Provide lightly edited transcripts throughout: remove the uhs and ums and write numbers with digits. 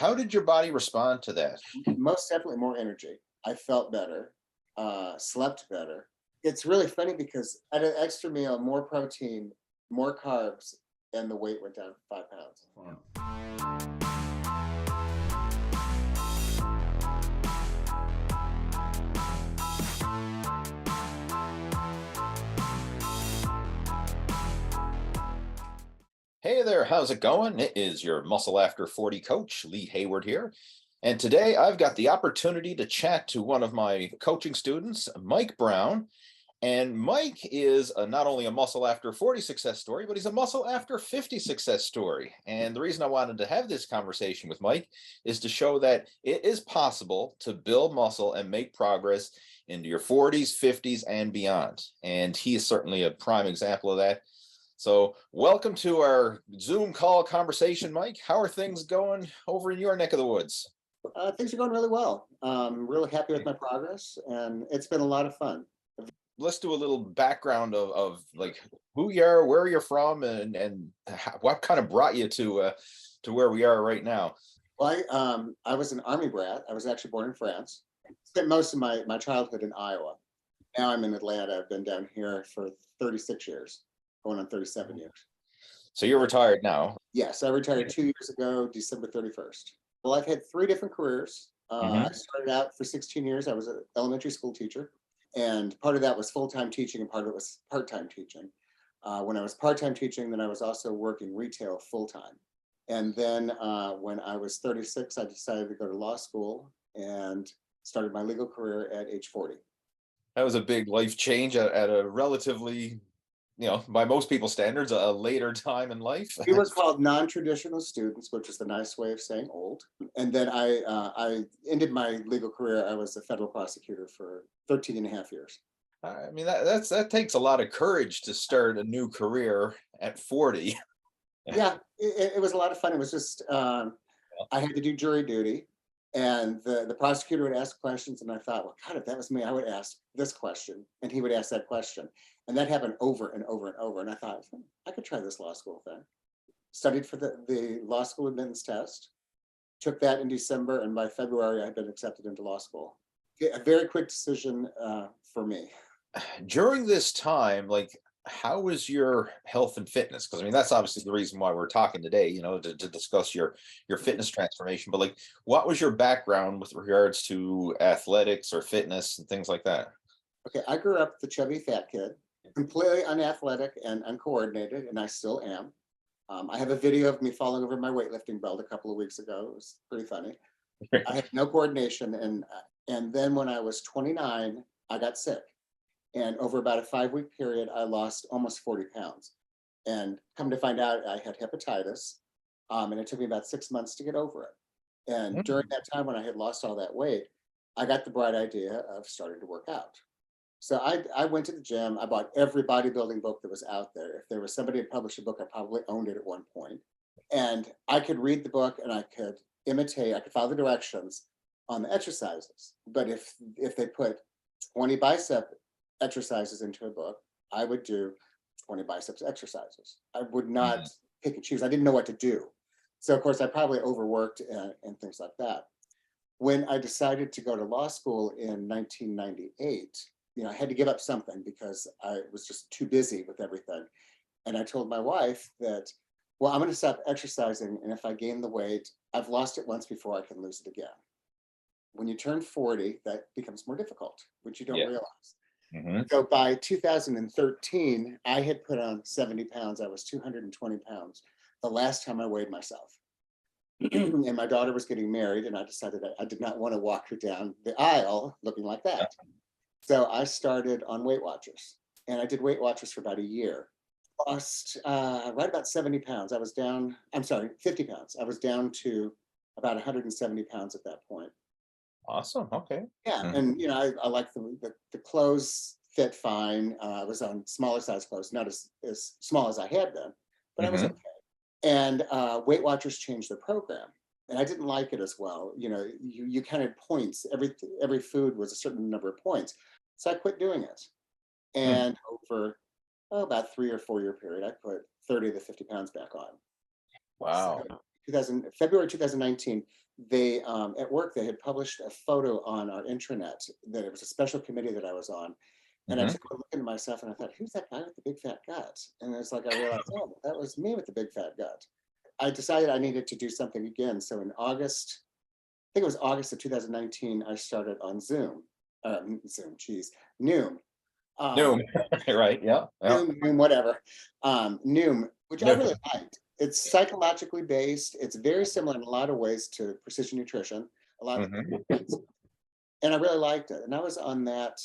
How did your body respond to that? Most definitely more energy. I felt better, slept better. It's really funny because at an extra meal, more protein, more carbs, and the weight went down 5 pounds. Wow. Hey there, how's it going? It is your Muscle After 40 coach, Lee Hayward here. And today I've got the opportunity to chat to one of my coaching students, Mike Brown. And Mike is not only a Muscle After 40 success story, but he's a Muscle After 50 success story. And the reason I wanted to have this conversation with Mike is to show that it is possible to build muscle and make progress into your 40s, 50s, and beyond. And he is certainly a prime example of that. So welcome to our Zoom call conversation, Mike. How are things going over in your neck of the woods? Things are going really well. I'm really happy with my progress, and it's been a lot of fun. Let's do a little background of like who you are, where you're from, and what kind of brought you to where we are right now. Well, I was an Army brat. I was actually born in France. Spent most of my childhood in Iowa. Now I'm in Atlanta. I've been down here for 36 years, going on 37 years. So you're retired now. Yes, I retired 2 years ago, December 31st. Well, I've had three different careers. I started out for 16 years. I was an elementary school teacher, and part of that was full-time teaching and part of it was part-time teaching. When I was part-time teaching, then I was also working retail full-time. And then when I was 36, I decided to go to law school and started my legal career at age 40. That was a big life change at a relatively, by most people's standards, a later time in life. We were called non-traditional students, which is the nice way of saying old. And then I ended my legal career. I was a federal prosecutor for 13 and a half years. I mean, that takes a lot of courage to start a new career at 40. Yeah, it was a lot of fun. It was just, I had to do jury duty, and the prosecutor would ask questions, and I thought, well, God, if that was me, I would ask this question, and he would ask that question. And that happened over and over and over. And I thought, I could try this law school thing. Studied for the law school admittance test, took that in December, and by February, I had been accepted into law school. A very quick decision for me. During this time, like, how was your health and fitness? Because I mean, that's obviously the reason why we're talking today, to discuss your fitness transformation. But like, what was your background with regards to athletics or fitness and things like that? Okay, I grew up the chubby fat kid, completely unathletic and uncoordinated, and I still am. I have a video of me falling over my weightlifting belt a couple of weeks ago. It was pretty funny. I had no coordination, and then when I was 29, I got sick. And over about a 5-week period, I lost almost 40 pounds. And come to find out, I had hepatitis, and it took me about 6 months to get over it. And during that time, when I had lost all that weight, I got the bright idea of starting to work out. So I went to the gym. I bought every bodybuilding book that was out there. If there was somebody who published a book, I probably owned it at one point. And I could read the book and I could imitate, I could follow the directions on the exercises. But if they put 20 bicep exercises into a book, I would do 20 biceps exercises. I would not pick and choose. I didn't know what to do. So of course I probably overworked and things like that. When I decided to go to law school in 1998, I had to give up something because I was just too busy with everything. And I told my wife that, well, I'm going to stop exercising. And if I gain the weight, I've lost it once before, I can lose it again. When you turn 40, that becomes more difficult, which you don't realize. So by 2013, I had put on 70 pounds. I was 220 pounds the last time I weighed myself. And my daughter was getting married, and I decided I did not want to walk her down the aisle looking like that. So I started on Weight Watchers, and I did Weight Watchers for about a year. Lost right about 70 pounds. I was down, 50 pounds. I was down to about 170 pounds at that point. Awesome. Okay. Yeah. And, I like the clothes fit fine. I was on smaller size clothes, not as small as I had been, but I was okay. And Weight Watchers changed their program. And I didn't like it as well. You counted points. Every food was a certain number of points. So I quit doing it. And over about 3 or 4 year period, I put 30 to 50 pounds back on. Wow. So February 2019, they at work, they had published a photo on our intranet that it was a special committee that I was on. And I Mhm. took a look into myself and I thought, who's that guy with the big fat gut? And it's like I realized, oh, that was me with the big fat gut. I decided I needed to do something again. So in August, I think it was August of 2019, I started on Zoom. Noom. Um, No, right. Yeah. Yeah. Noom, whatever. Noom, which I No. really liked. It's psychologically based. It's very similar in a lot of ways to precision nutrition, a lot of Mhm. things. And I really liked it. And I was on that,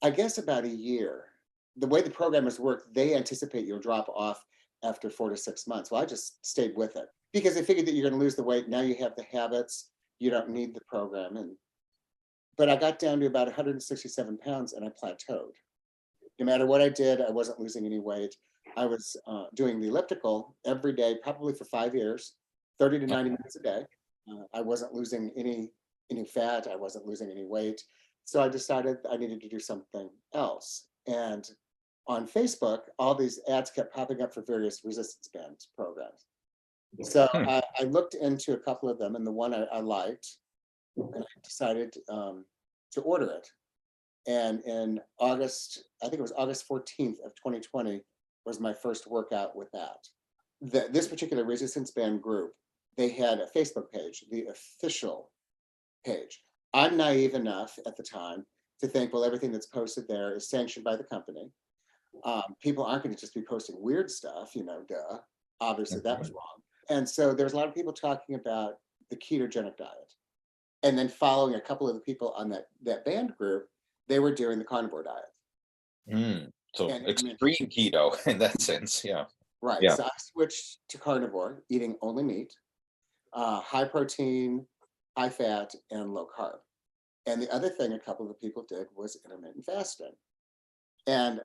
I guess, about a year. The way the programmers work, they anticipate you'll drop off after 4 to 6 months. Well, I just stayed with it because they figured that you're going to lose the weight. Now you have the habits. You don't need the program. But I got down to about 167 pounds and I plateaued. No matter what I did, I wasn't losing any weight. I was doing the elliptical every day, probably for 5 years, 30 to 90 minutes a day. I wasn't losing any fat. I wasn't losing any weight. So I decided I needed to do something else. And on Facebook, all these ads kept popping up for various resistance band programs. So Hmm. I looked into a couple of them, and the one I liked, and I decided to order it. And in August, I think it was August 14th of 2020, was my first workout with that. This particular resistance band group, they had a Facebook page, the official page. I'm naive enough at the time to think, well, everything that's posted there is sanctioned by the company. People aren't going to just be posting weird stuff, duh. Obviously, that was wrong. And so there's a lot of people talking about the ketogenic diet. And then following a couple of the people on that band group, they were doing the carnivore diet. So And extreme keto in that sense. Yeah. right. Yeah. So I switched to carnivore, eating only meat, high protein, high fat, and low carb. And the other thing a couple of the people did was intermittent fasting. And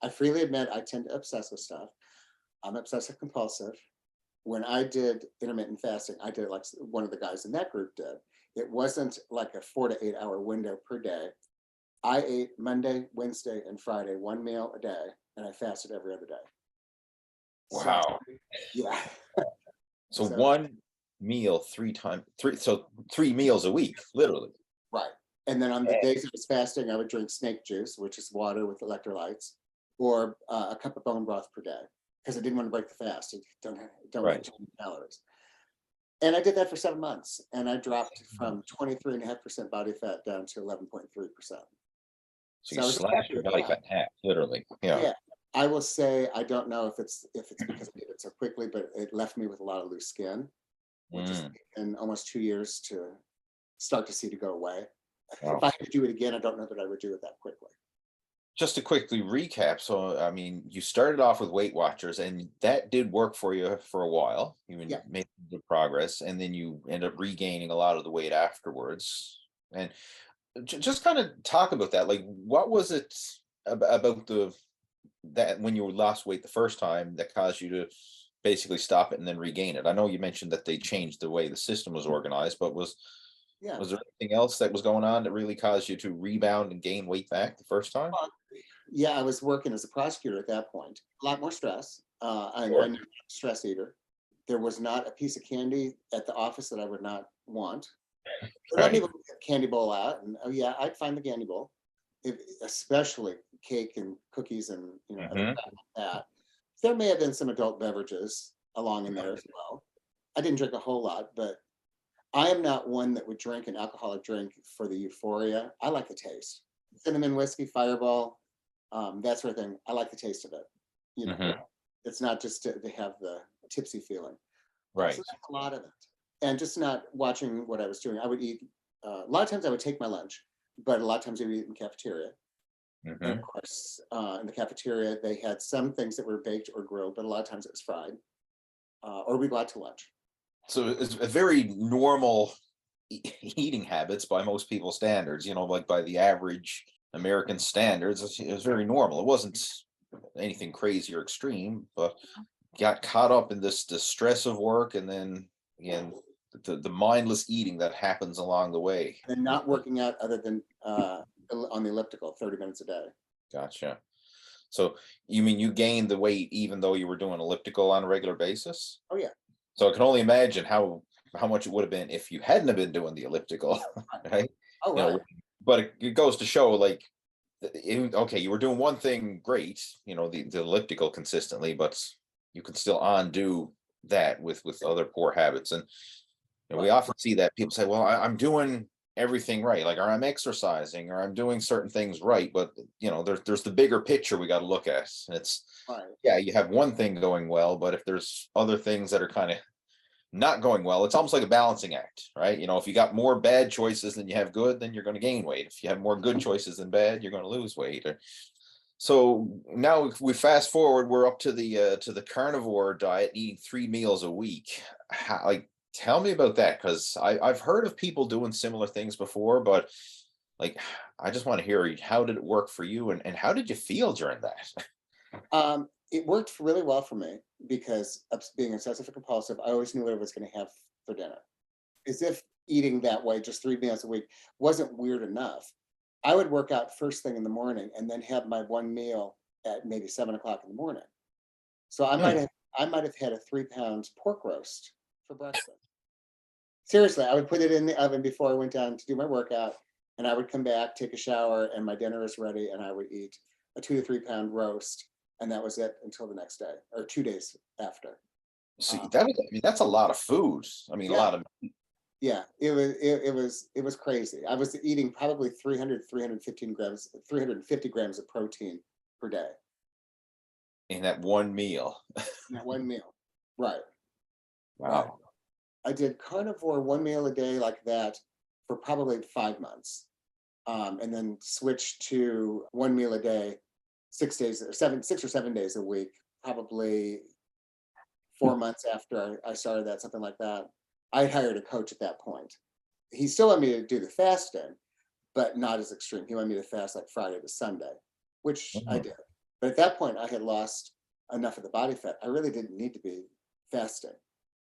I freely admit I tend to obsess with stuff. I'm obsessive compulsive. When I did intermittent fasting, I did like one of the guys in that group did. It wasn't like a 4 to 8 hour window per day. I ate Monday, Wednesday, and Friday, one meal a day, and I fasted every other day. So, Wow. yeah. So So, one meal so 3 meals a week, literally. right. And then on the days I was fasting, I would drink snake juice, which is water with electrolytes, or a cup of bone broth per day, because I didn't want to break the fast. Don't Right. eat too many calories. And I did that for 7 months, and I dropped from 23.5% body fat down to 11.3%. So So you I was just slash happy your with belly that. fat in half, literally. Yeah. Yeah, I will say I don't know if it's because I did it so quickly, but it left me with a lot of loose skin, which is Mm. in almost 2 years to start to see to go away. If Wow. I had to do it again, I don't know that I would do it that quickly. Just to quickly recap, so I mean, you started off with Weight Watchers, and that did work for you for a while. You Yeah. made good progress, and then you end up regaining a lot of the weight afterwards. And just kind of talk about that. Like, what was it about that when you lost weight the first time that caused you to basically stop it and then regain it? I know you mentioned that they changed the way the system was organized, but Yeah. was there anything else that was going on that really caused you to rebound and gain weight back the first time? Well, yeah, I was working as a prosecutor at that point. A lot more stress. I Sure. knew I'm a stress eater. There was not a piece of candy at the office that I would not want. A lot of Right. people get a candy bowl out, and oh yeah, I'd find the candy bowl, especially cake and cookies and other Hmm. crap like that. There may have been some adult beverages along in there as well. I didn't drink a whole lot, but I am not one that would drink an alcoholic drink for the euphoria. I like the taste. Cinnamon whiskey, Fireball, that sort of thing. I like the taste of it. You know, Hmm. it's not just to have the tipsy feeling. So Right. that's a lot of it. And just not watching what I was doing. I would eat, a lot of times I would take my lunch, but a lot of times I would eat in the cafeteria. And of Hmm. course, in the cafeteria, they had some things that were baked or grilled, but a lot of times it was fried. Or we go out to lunch. So it's a very normal eating habits by most people's standards, like by the average American standards. It was very normal. It wasn't anything crazy or extreme, but got caught up in the stress of work, and then again the mindless eating that happens along the way. And not working out other than on the elliptical 30 minutes a day. Gotcha. So you mean you gained the weight even though you were doing elliptical on a regular basis? Oh, yeah. So I can only imagine how how much it would have been if you hadn't have been doing the elliptical, right? Oh, You right. know, but it goes to show, like, okay, you were doing one thing great, the elliptical consistently, but you can still undo that with other poor habits. And we Right. often see that people say, well, I'm doing everything right, like, or I'm exercising, or I'm doing certain things right, but there's the bigger picture we got to look at. And it's, Right. yeah, you have one thing going well, but if there's other things that are kind of not going well, it's almost like a balancing act, right? If you got more bad choices than you have good, then you're going to gain weight. If you have more good choices than bad, you're going to lose weight. So now, if we fast forward, we're up to the carnivore diet, eating 3 meals a week. Like, tell me about that, because I've heard of people doing similar things before, but, like, I just want to hear, how did it work for you, and how did you feel during that? It worked really well for me because of being obsessive compulsive. I always knew what I was going to have for dinner. As if eating that way, just 3 meals a week, wasn't weird enough. I would work out first thing in the morning and then have my one meal at maybe 7 o'clock in the morning. So I might Hmm. have I might have had a 3 pound pork roast for breakfast. Seriously, I would put it in the oven before I went down to do my workout, and I would come back, take a shower, and my dinner is ready, and I would eat a 2 to 3 pound roast, and that was it until the next day or 2 days after. See, Um, that's a lot of food. I mean, a yeah, lot of. yeah, it was crazy. I was eating probably 350 grams of protein per day In that one meal. in that one meal. Right, right. Wow. I did carnivore one meal a day like that for probably 5 months. And then switched to one meal a day, 6 days or 6 or 7 days a week, probably 4 months after I started that, something like that. I hired a coach at that point. He still wanted me to do the fasting, but not as extreme. He wanted me to fast like Friday to Sunday, which I Mhm. did. But at that point, I had lost enough of the body fat. I really didn't need to be fasting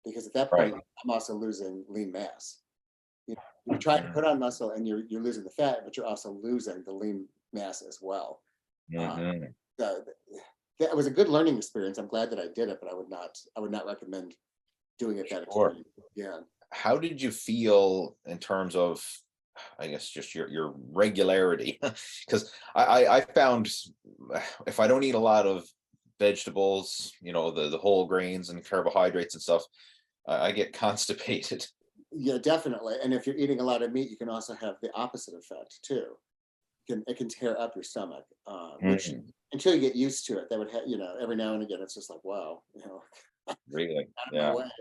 because at that Right. point, I'm also losing lean mass. You're trying to put on muscle and you're losing the fat, but you're also losing the lean mass as well. Um, Hmm. so that was a good learning experience. I'm glad that I did it, but I would not recommend doing it that Sure. extreme. Yeah. How did you feel in terms of, I guess, just your regularity? Because I found, if I don't eat a lot of vegetables, the whole grains and carbohydrates and stuff, I get constipated. Yeah, definitely. And if you're eating a lot of meat, you can also have the opposite effect too. It can tear up your stomach, which Mm, until you get used to it, that would every now and again, it's just like, wow, really? out of my Yeah. way.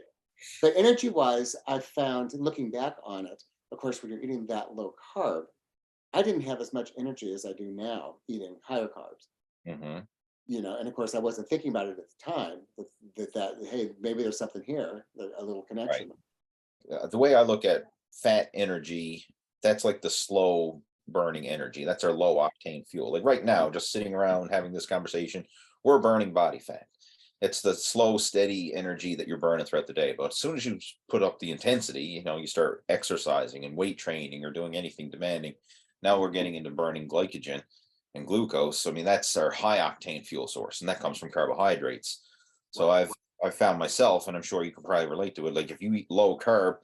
But energy wise, I found looking back on it, of course, when you're eating that low carb, I didn't have as much energy as I do now eating higher carbs. Hmm. And of course, I wasn't thinking about it at the time that hey, maybe there's something here, a little Right. connection. The way I look at fat energy, that's like the slow burning energy. That's our low octane fuel. Like right now, just sitting around having this conversation, we're burning body fat. It's the slow, steady energy that you're burning throughout the day. But as soon as you put up the intensity, you start exercising and weight training or doing anything demanding. Now we're getting into burning glycogen and glucose. I mean, that's our high octane fuel source, and that comes from carbohydrates. So Right. I've found myself, and I'm sure you can probably relate to it. Like, if you eat low carb,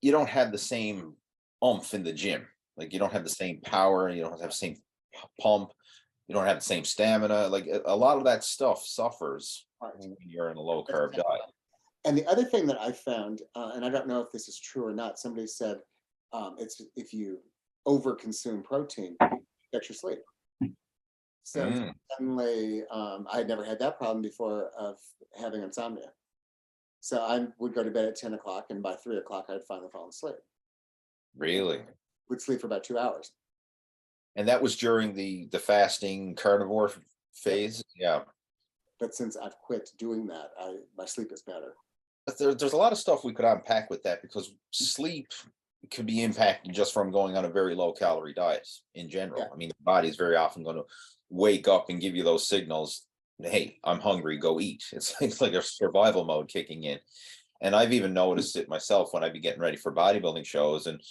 you don't have the same oomph in the gym. Like, you don't have the same power. You don't have the same pump. You don't have the same stamina. Like, a lot of that stuff suffers Right. when you're in a low That's carb exactly diet. right. And the other thing that I found, and I don't know if this is true or not, somebody said it's if you overconsume protein, you get your sleep. So Mm, suddenly, I had never had that problem before of having insomnia. So I would go to bed at 10 o'clock, and by 3 o'clock, I'd finally fall asleep. And really? would sleep for about 2 hours. And that was during the fasting carnivore Yep. phase. Yeah. But since I've quit doing that, my sleep is better. But there's a lot of stuff we could unpack with that, because sleep could be impacted just from going on a very low calorie diet in Yeah. general. I mean, the body is very often going to wake up and give you those signals. Hey, I'm hungry, go eat. It's like a survival mode kicking in. And I've even noticed it myself when I be getting ready for bodybuilding shows. And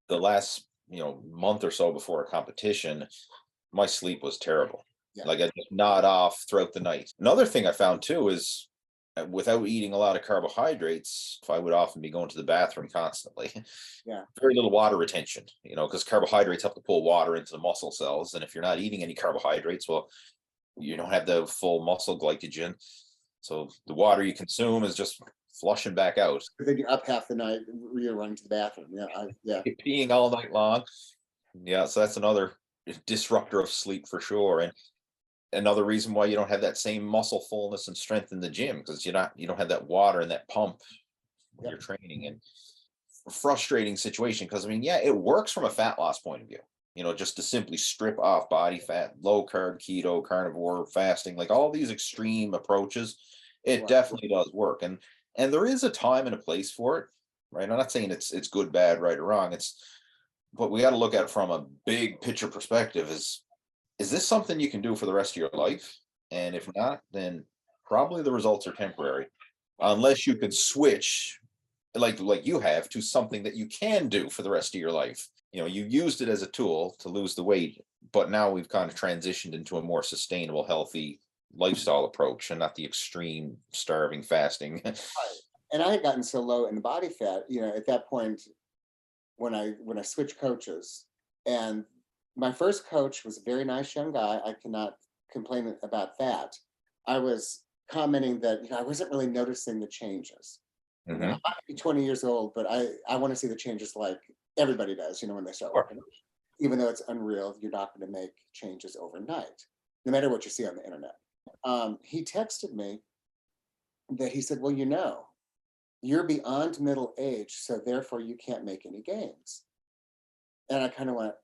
the last, month or so before a competition, my sleep was terrible. Yeah. Like, I just nod off throughout the night. Another thing I found too is, without eating a lot of carbohydrates, I would often be going to the bathroom constantly. Yeah. Very little water retention, because carbohydrates help to pull water into the muscle cells. And if you're not eating any carbohydrates, well, you don't have the full muscle glycogen. So the water you consume is just flushing back out. Then you're up half the night, you're running to the bathroom. Yeah. Yeah. Peeing all night long. Yeah, so that's another disruptor of sleep for sure. And another reason why you don't have that same muscle fullness and strength in the gym, because you don't have that water and that pump when you're training. And frustrating situation, because I mean, yeah, it works from a fat loss point of view, just to simply strip off body fat, low carb, keto, carnivore, fasting, like all these extreme approaches. It Right. definitely does work. And there is a time and a place for it, right? I'm not saying it's good, bad, right or wrong. But we got to look at it from a big picture perspective. Is this something you can do for the rest of your life? And if not, then probably the results are temporary, unless you could switch like you have to something that you can do for the rest of your life. You used it as a tool to lose the weight, but now we've kind of transitioned into a more sustainable, healthy lifestyle approach, and not the extreme starving fasting. And I had gotten so low in the body fat, at that point, when I switched coaches, and my first coach was a very nice young guy. I cannot complain about that. I was commenting that I wasn't really noticing the changes. Mhm. I might be 20 years old, but I want to see the changes like everybody does, when they start Sure. working. Even though it's unreal, you're not going to make changes overnight, no matter what you see on the internet. He texted me that he said, well, you're beyond middle age, so therefore you can't make any gains. And I kind of went,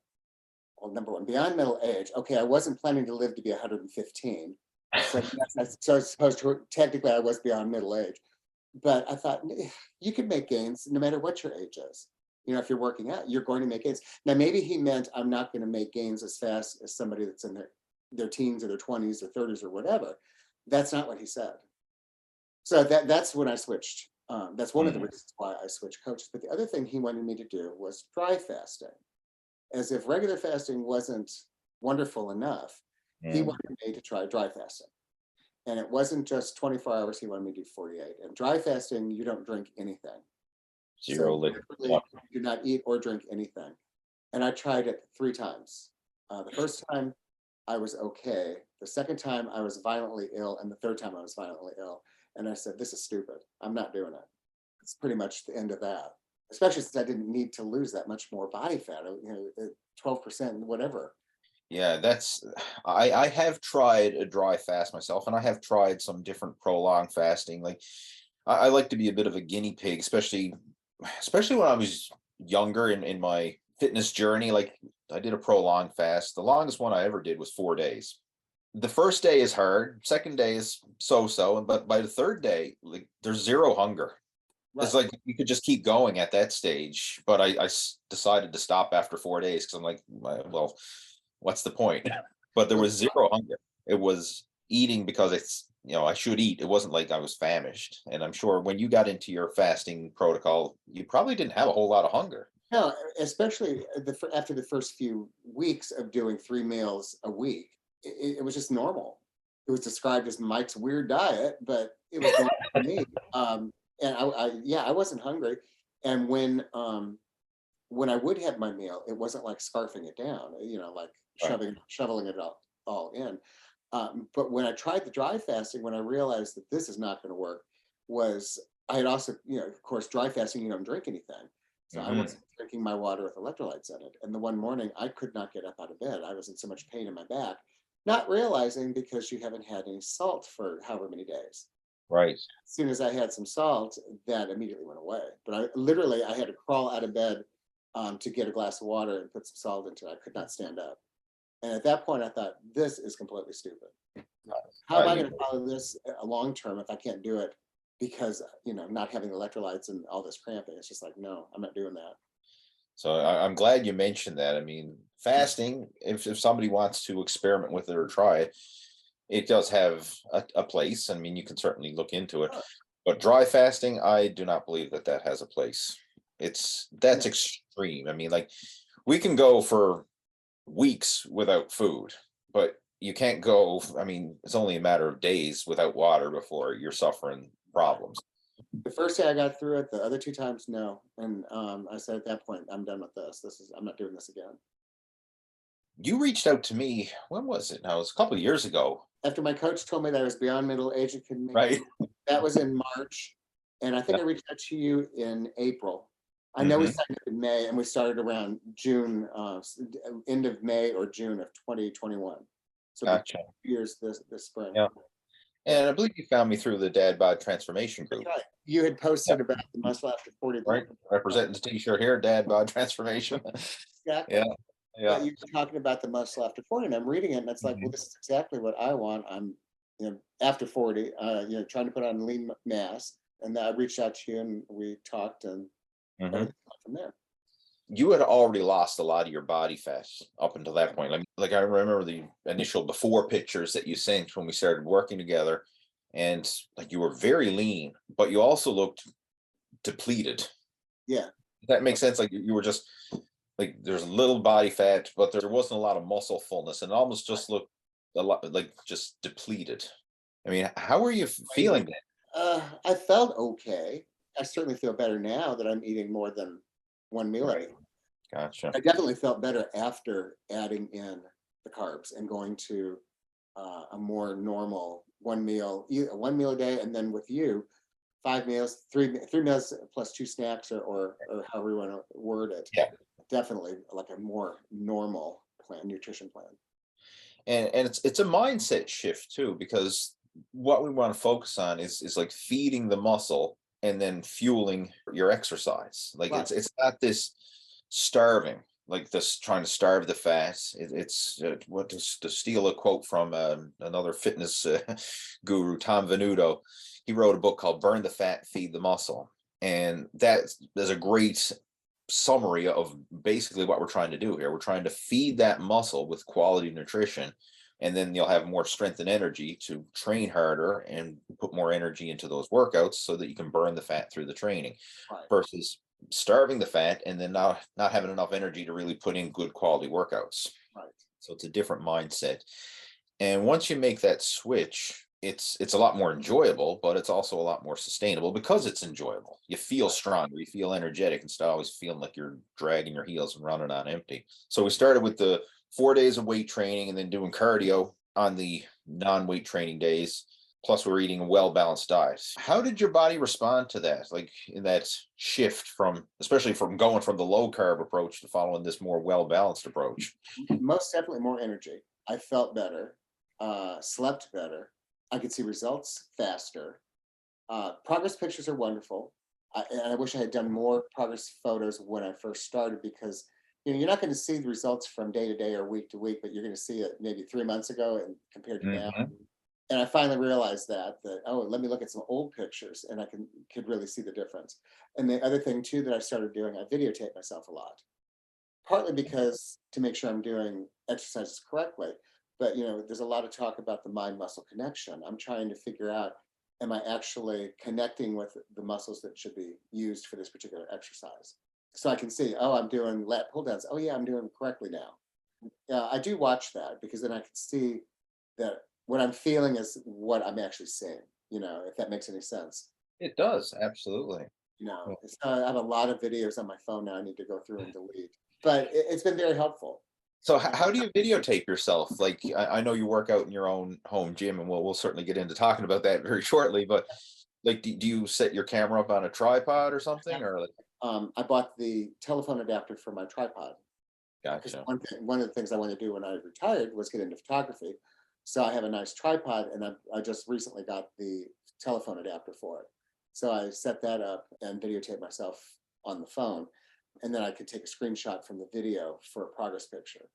well, number one, beyond middle age. Okay, I wasn't planning to live to be 115. So, so I suppose technically I was beyond middle age. But I thought you could make gains no matter what your age is. If you're working out, you're going to make gains. Now, maybe he meant I'm not going to make gains as fast as somebody that's in their teens or their 20s or 30s or whatever. That's not what he said. So that's when I switched. That's one of the reasons why I switched coaches. But the other thing he wanted me to do was dry fasting. As if regular fasting wasn't wonderful enough, he wanted me to try dry fasting. And it wasn't just 24 hours. He wanted me to do 48. And dry fasting, you don't drink anything. Zero So liquid. literally, you do not eat or drink anything. And I tried it 3 times. The first time I was okay. The second time I was violently ill. And the third time I was violently ill. And I said, this is stupid. I'm not doing it. It's pretty much the end of that. Especially since I didn't need to lose that much more body fat, 12%, whatever. Yeah, I have tried a dry fast myself, and I have tried some different prolonged fasting. Like I like to be a bit of a guinea pig, especially when I was younger in my fitness journey. Like I did a prolonged fast. The longest one I ever did was 4 days. The first day is hard, second day is so, but by the third day, like there's zero hunger. It's Right. like you could just keep going at that stage, but I decided to stop after 4 days because I'm like, well, what's the point? But there was zero hunger. It was eating because I should eat. It wasn't like I was famished. And I'm sure when you got into your fasting protocol, you probably didn't have a whole lot of hunger. No, especially after the first few weeks of doing 3 meals a week, it was just normal. It was described as Mike's weird diet, but it was normal for me. And I wasn't hungry. And when I would have my meal, it wasn't like scarfing it down, like Right. shoveling it all in. But when I tried the dry fasting, when I realized that this is not going to work, was I had also, of course, dry fasting, you don't drink anything. So I Mhm. wasn't drinking my water with electrolytes in it. And the one morning I could not get up out of bed. I was in so much pain in my back, not realizing because you haven't had any salt for however many days. Right. As soon as I had some salt, that immediately went away. But I had to crawl out of bed to get a glass of water and put some salt into it. I could not stand up. And at that point, I thought, this is completely stupid. How am Right. I going to follow this a long term if I can't do it because, not having electrolytes and all this cramping? It's just like, no, I'm not doing that. So I'm glad you mentioned that. I mean, fasting, if somebody wants to experiment with it or try it, it does have a place. I mean, you can certainly look into it. But dry fasting, I do not believe that has a place. That's No, extreme. I mean, like we can go for weeks without food, but you can't go. I mean, it's only a matter of days without water before you're suffering problems. The first day I got through it, the other 2 times, no. And I said at that point, I'm done with this. I'm not doing this again. You reached out to me, when was it? Now, it was a couple of years ago, After my coach told me that I was beyond middle age and could make right? it, that was in March. And I think Yeah. I reached out to you in April. I know we Hmm. signed up in May and we started around June, end of May or June of 2021. So it'll be Gotcha. 2 years this spring. Yeah. And I believe you found me through the Dad Bod Transformation group. Right. You had Yeah. posted about the muscle after 40. Right. Representing the t-shirt here, Dad Bod Transformation. Exactly. Yeah. But Yeah. you were talking about the muscle after 40, and I'm reading it, and it's like, well, Mhm. this is exactly what I want. I'm, after 40, trying to put on lean mass, and I reached out to you, and we talked, and Mhm. everything went from there. You had already lost a lot of your body fat up until that point. Like I remember the initial before pictures that you sent when we started working together, and like you were very lean, but you also looked depleted. Yeah, That makes sense. Like you were just like there's a little body fat, but there wasn't a lot of muscle fullness, and it almost just looked a lot like just depleted. I mean, how are you feeling then? I felt okay. I certainly feel better now that I'm eating more than one meal a Right. day. Gotcha. I definitely felt better after adding in the carbs and going to a more normal one meal a day, and then with you, 5 meals, three meals plus 2 snacks, or however you want to word it. Yeah. Definitely like a more normal nutrition plan. And it's a mindset shift too, because what we want to focus on is like feeding the muscle and then fueling your exercise. Like Right. it's not this starving, like this trying to starve the fat. It's what to steal a quote from another fitness guru, Tom Venuto. He wrote a book called "Burn the Fat, Feed the Muscle," and there's a great summary of basically what we're trying to do here. We're trying to feed that muscle with quality nutrition, and then you'll have more strength and energy to train harder and put more energy into those workouts so that you can burn the fat through the training Right. versus starving the fat and then not having enough energy to really put in good quality workouts. Right. So it's a different mindset. And once you make that switch, it's a lot more enjoyable, but it's also a lot more sustainable because it's enjoyable. You feel stronger, you feel energetic instead of always feeling like you're dragging your heels and running on empty. So we started with the 4 days of weight training and then doing cardio on the non-weight training days. Plus, we're eating a well-balanced diet. How did your body respond to that? Like in that shift from, especially from going from the low carb approach to following this more well-balanced approach? Most definitely more energy. I felt better, slept better. I could see results faster. Progress pictures are wonderful. And I wish I had done more progress photos when I first started, because you're not going to see the results from day to day or week to week, but you're going to see it maybe 3 months ago and compared to now. Mhm. And I finally realized that oh, let me look at some old pictures, and I could really see the difference. And the other thing too that I started doing, I videotape myself a lot, partly because to make sure I'm doing exercises correctly. But there's a lot of talk about the mind muscle connection. I'm trying to figure out, am I actually connecting with the muscles that should be used for this particular exercise? So I can see, oh, I'm doing lat pull downs. Oh yeah, I'm doing correctly now. I do watch that, because then I can see that what I'm feeling is what I'm actually seeing, if that makes any sense. It does, absolutely. I have a lot of videos on my phone now I need to go through and delete, but it's been very helpful. So how do you videotape yourself? Like I know you work out in your own home gym, and we'll certainly get into talking about that very shortly. But like, do you set your camera up on a tripod or something, or like? I bought the telephone adapter for my tripod, because Gotcha. one of the things I wanted to do when I retired was get into photography. So I have a nice tripod, and I just recently got the telephone adapter for it. So I set that up and videotape myself on the phone, and then I could take a screenshot from the video for a progress picture.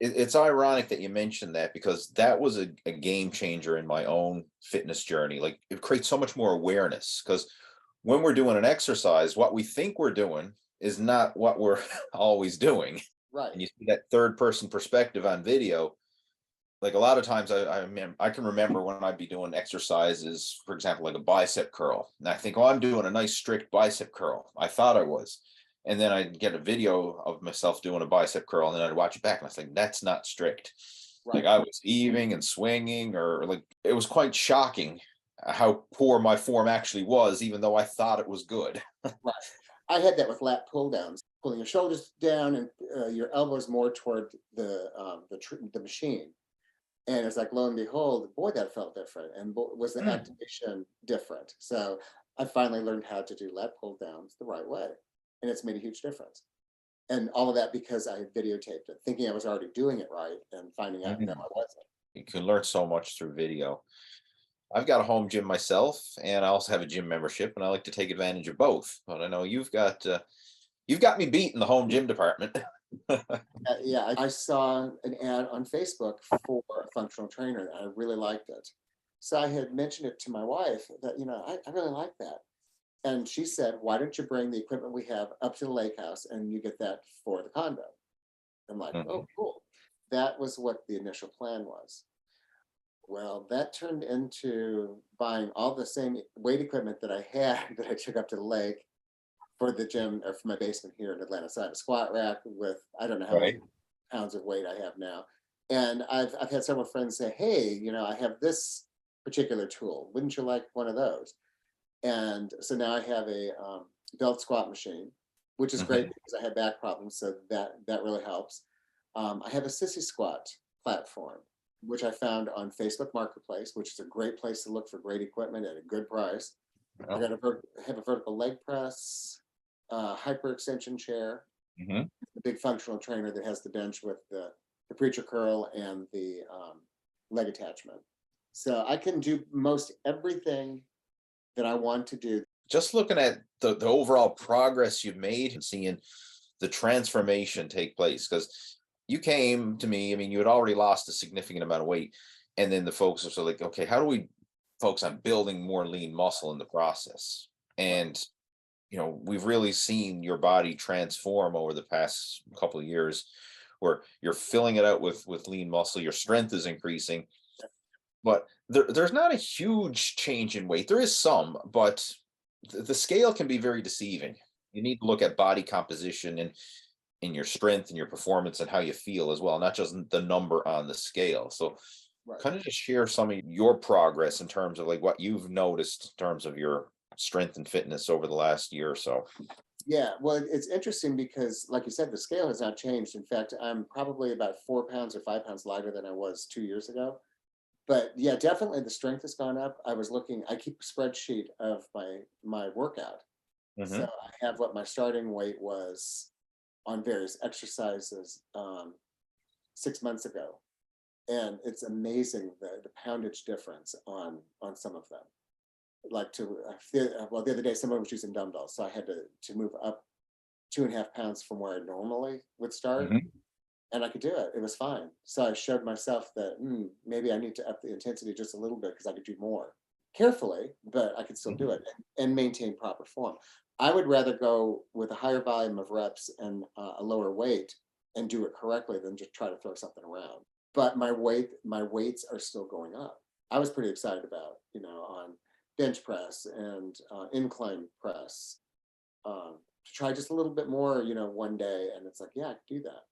It's ironic that you mentioned that because that was a game changer in my own fitness journey. Like it creates so much more awareness because when we're doing an exercise, what we think we're doing is not what we're always doing. Right. And you see that third person perspective on video. Like a lot of times I can remember when I'd be doing exercises, for example, like a bicep curl. And I think, oh, I'm doing a nice strict bicep curl. I thought I was. And then I'd get a video of myself doing a bicep curl, and then I'd watch it back and I was like, that's not strict. Like Right. I was heaving and swinging, or like it was quite shocking how poor my form actually was, even though I thought it was good. Right. I had that with lat pull downs, pulling your shoulders down and your elbows more toward the machine. And it's like, lo and behold, boy, that felt different. And was the Hmm. activation different? So I finally learned how to do lat pull downs the right way. And it's made a huge difference. And all of that because I had videotaped it, thinking I was already doing it right and finding out no, Mhm. I wasn't. You can learn so much through video. I've got a home gym myself, and I also have a gym membership, and I like to take advantage of both. But I know you've got me beat in the home gym department. Yeah, I saw an ad on Facebook for a functional trainer, and I really liked it. So I had mentioned it to my wife that, I really like that. And she said, why don't you bring the equipment we have up to the lake house and you get that for the condo? I'm like, Mhm. oh, cool. That was what the initial plan was. Well, that turned into buying all the same weight equipment that I had that I took up to the lake for the gym or for my basement here in Atlanta. So I have a squat rack with I don't know how many Right. pounds of weight I have now. And I've had several friends say, hey, I have this particular tool. Wouldn't you like one of those? And so now I have a belt squat machine, which is great Mhm. because I have back problems. So that really helps. I have a sissy squat platform, which I found on Facebook Marketplace, which is a great place to look for great equipment at a good price. I Oh, got have a vertical leg press, hyper extension chair, mhm. the big functional trainer that has the bench with the preacher curl and the leg attachment. So I can do most everything that I want to do. Just looking at the overall progress you've made and seeing the transformation take place, because you came to me, I mean, you had already lost a significant amount of weight, and then the focus was like, okay, how do we focus on building more lean muscle in the process? Right. And we've really seen your body transform over the past couple of years, where you're filling it out with lean muscle, your strength is increasing, but there's not a huge change in weight. There is some, but the scale can be very deceiving. You need to look at body composition and in your strength and your performance and how you feel as well, not just the number on the scale. So Right. kind of just share some of your progress in terms of like what you've noticed in terms of your strength and fitness over the last year or so. Yeah. Well, it's interesting because, like you said, the scale has not changed. In fact, I'm probably about 4 pounds or 5 pounds lighter than I was 2 years ago. But yeah, definitely the strength has gone up. I was looking, I keep a spreadsheet of my workout. So Hmm. I have what my starting weight was on various exercises 6 months ago. And it's amazing the poundage difference on some of them. Like well, the other day someone was using dumbbells, so I had to move up 2.5 pounds from where I normally would start, Hmm. and I could do it. It was fine. So I showed myself that maybe I need to up the intensity just a little bit because I could do more carefully, but I could still do it and maintain proper form. I would rather go with a higher volume of reps and a lower weight and do it correctly than just try to throw something around. But my weights are still going up. I was pretty excited about, on bench press and incline press to try just a little bit more, one day, and it's like, yeah, I can do that.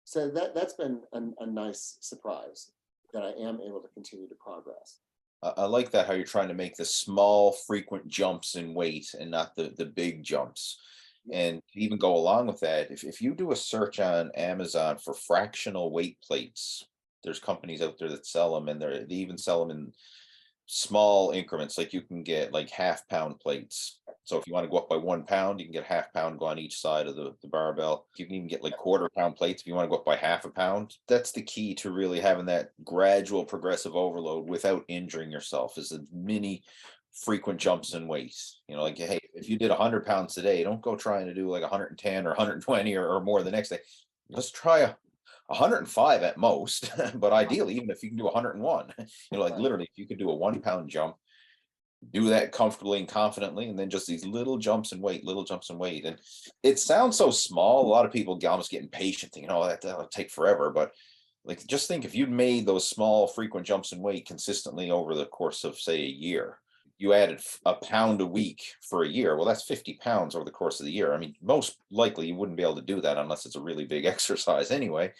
So that's been a nice surprise that I am able to continue to progress. I like that how you're trying to make the small, frequent jumps in weight and not the big jumps. Yeah. And to even go along with that, if you do a search on Amazon for fractional weight plates, there's companies out there that sell them, and they even sell them in small increments. Like you can get like half-pound plates. So if you want to go up by 1 pound, you can get half pound go on each side of the barbell. You can even get like quarter-pound plates if you want to go up by half a pound. That's the key to really having that gradual progressive overload without injuring yourself, is the mini frequent jumps in weight. Like, hey, if you did 100 pounds today, don't go trying to do like 110 or 120 or more the next day. Let's try 105 at most, but ideally, even if you can do 101, like Right. literally, if you could do a 1 pound jump, do that comfortably and confidently, and then just these little jumps in weight, little jumps in weight. And it sounds so small. A lot of people almost get impatient, thinking, oh, that'll take forever. But like, just think if you'd made those small, frequent jumps in weight consistently over the course of, say, a year, you added a pound a week for a year. Well, that's 50 pounds over the course of the year. I mean, most likely you wouldn't be able to do that unless it's a really big exercise anyway.